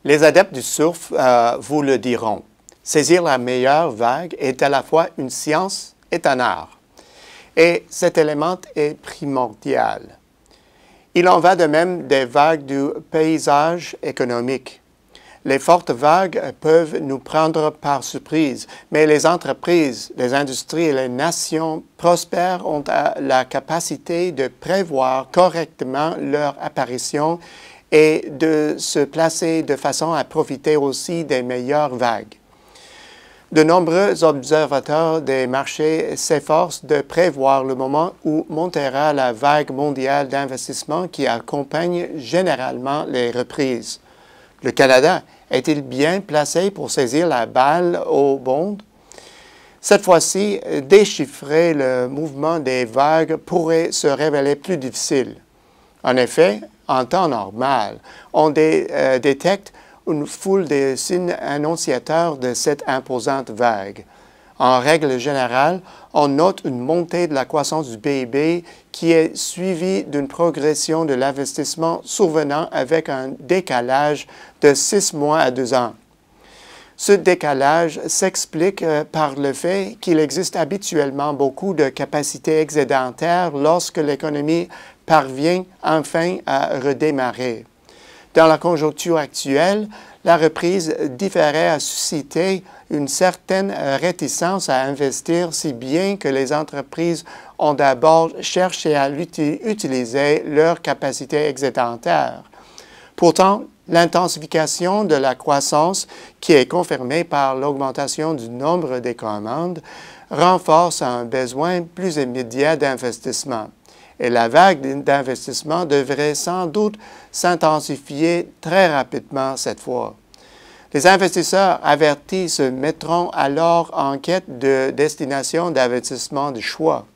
Les adeptes du surf vous le diront. Saisir la meilleure vague est à la fois une science et un art. Et cet élément est primordial. Il en va de même des vagues du paysage économique. Les fortes vagues peuvent nous prendre par surprise, mais les entreprises, les industries et les nations prospères ont la capacité de prévoir correctement leur apparition et de se placer de façon à profiter aussi des meilleures vagues. De nombreux observateurs des marchés s'efforcent de prévoir le moment où montera la vague mondiale d'investissement qui accompagne généralement les reprises. Le Canada est-il bien placé pour saisir la balle au bond? Cette fois-ci, déchiffrer le mouvement des vagues pourrait se révéler plus difficile. En effet, en temps normal, on détecte une foule de signes annonciateurs de cette imposante vague. En règle générale, on note une montée de la croissance du PIB qui est suivie d'une progression de l'investissement survenant avec un décalage de 6 mois à 2 ans. Ce décalage s'explique par le fait qu'il existe habituellement beaucoup de capacités excédentaires lorsque l'économie parvient enfin à redémarrer. Dans la conjoncture actuelle, la reprise différée a suscité une certaine réticence à investir, si bien que les entreprises ont d'abord cherché à utiliser leurs capacités excédentaires. Pourtant, l'intensification de la croissance, qui est confirmée par l'augmentation du nombre des commandes, renforce un besoin plus immédiat d'investissement. Et la vague d'investissement devrait sans doute s'intensifier très rapidement cette fois. Les investisseurs avertis se mettront alors en quête de destinations d'investissement de choix.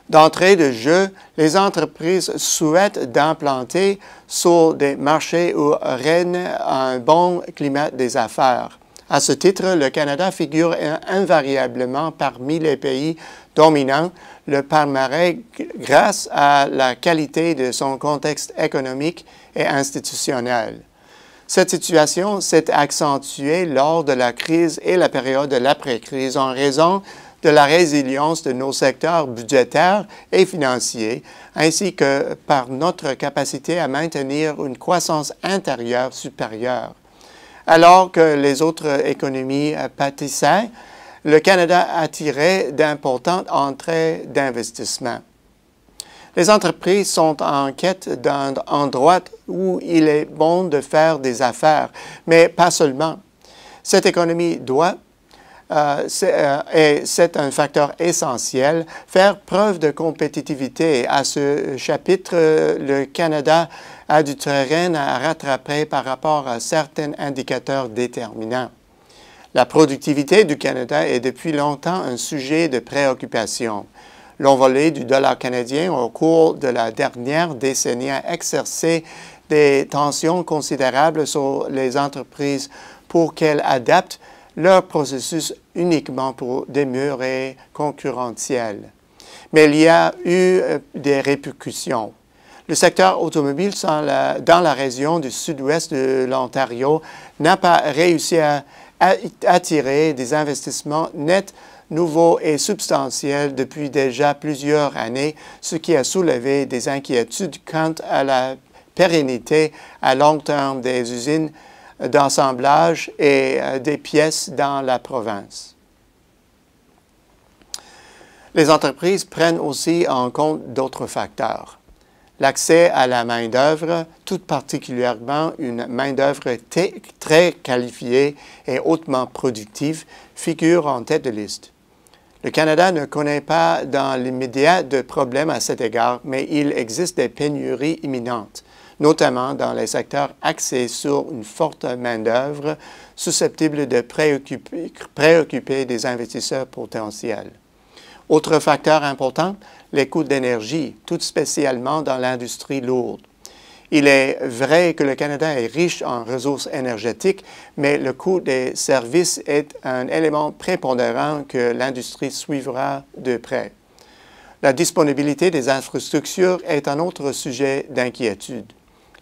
D'entrée de jeu, les entreprises souhaitent d'implanter sur des marchés où règne un bon climat des affaires. À ce titre, le Canada figure invariablement parmi les pays dominant le palmarès grâce à la qualité de son contexte économique et institutionnel. Cette situation s'est accentuée lors de la crise et la période de l'après-crise en raison de la résilience de nos secteurs budgétaires et financiers, ainsi que par notre capacité à maintenir une croissance intérieure supérieure. Alors que les autres économies pâtissaient, le Canada attirait d'importantes entrées d'investissement. Les entreprises sont en quête d'un endroit où il est bon de faire des affaires, mais pas seulement. Cette économie doit, et c'est un facteur essentiel, faire preuve de compétitivité. À ce chapitre, le Canada a du terrain à rattraper par rapport à certains indicateurs déterminants. La productivité du Canada est depuis longtemps un sujet de préoccupation. L'envolée du dollar canadien au cours de la dernière décennie a exercé des tensions considérables sur les entreprises pour qu'elles adaptent leur processus uniquement pour demeurer concurrentielles. Mais il y a eu des répercussions. Le secteur automobile dans la région du sud-ouest de l'Ontario n'a pas réussi à attirer des investissements nets, nouveaux et substantiels depuis déjà plusieurs années, ce qui a soulevé des inquiétudes quant à la pérennité à long terme des usines d'assemblage et des pièces dans la province. Les entreprises prennent aussi en compte d'autres facteurs. L'accès à la main-d'œuvre, tout particulièrement une main-d'œuvre très qualifiée et hautement productive, figure en tête de liste. Le Canada ne connaît pas dans l'immédiat de problèmes à cet égard, mais il existe des pénuries imminentes, notamment dans les secteurs axés sur une forte main-d'œuvre susceptible de préoccuper des investisseurs potentiels. Autre facteur important, les coûts d'énergie, tout spécialement dans l'industrie lourde. Il est vrai que le Canada est riche en ressources énergétiques, mais le coût des services est un élément prépondérant que l'industrie suivra de près. La disponibilité des infrastructures est un autre sujet d'inquiétude.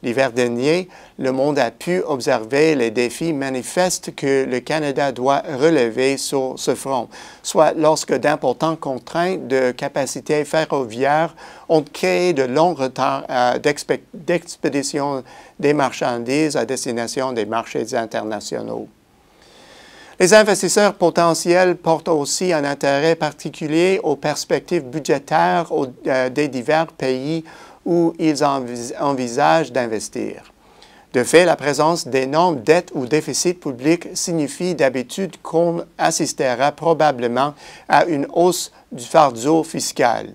L'hiver dernier, le monde a pu observer les défis manifestes que le Canada doit relever sur ce front, soit lorsque d'importantes contraintes de capacité ferroviaire ont créé de longs retards d'expédition des marchandises à destination des marchés internationaux. Les investisseurs potentiels portent aussi un intérêt particulier aux perspectives budgétaires des divers pays où ils envisagent d'investir. De fait, la présence d'énormes dettes ou déficits publics signifie d'habitude qu'on assistera probablement à une hausse du fardeau fiscal.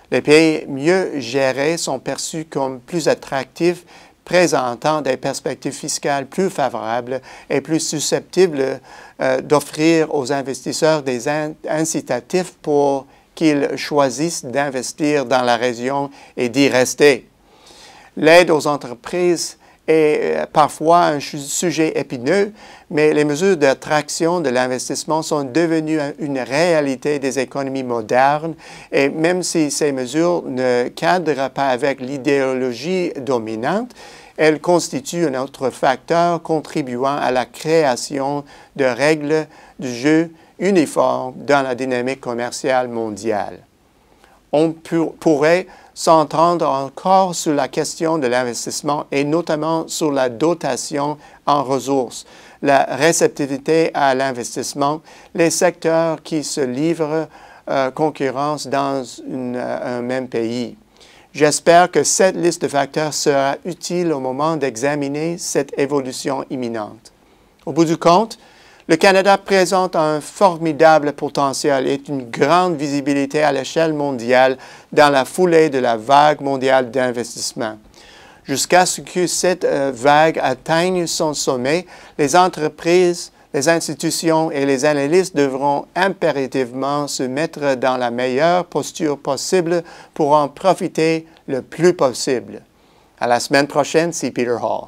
Les pays mieux gérés sont perçus comme plus attractifs, présentant des perspectives fiscales plus favorables et plus susceptibles d'offrir aux investisseurs des incitatifs pour qu'ils choisissent d'investir dans la région et d'y rester. L'aide aux entreprises est parfois un sujet épineux, mais les mesures d'attraction de l'investissement sont devenues une réalité des économies modernes et même si ces mesures ne cadrent pas avec l'idéologie dominante, elles constituent un autre facteur contribuant à la création de règles du jeu uniformes dans la dynamique commerciale mondiale. On pourrait s'entendre encore sur la question de l'investissement et notamment sur la dotation en ressources, la réceptivité à l'investissement, les secteurs qui se livrent concurrence dans un même pays. J'espère que cette liste de facteurs sera utile au moment d'examiner cette évolution imminente. Au bout du compte, le Canada présente un formidable potentiel et une grande visibilité à l'échelle mondiale dans la foulée de la vague mondiale d'investissement. Jusqu'à ce que cette vague atteigne son sommet, les entreprises, les institutions et les analystes devront impérativement se mettre dans la meilleure posture possible pour en profiter le plus possible. À la semaine prochaine, c'est Peter Hall.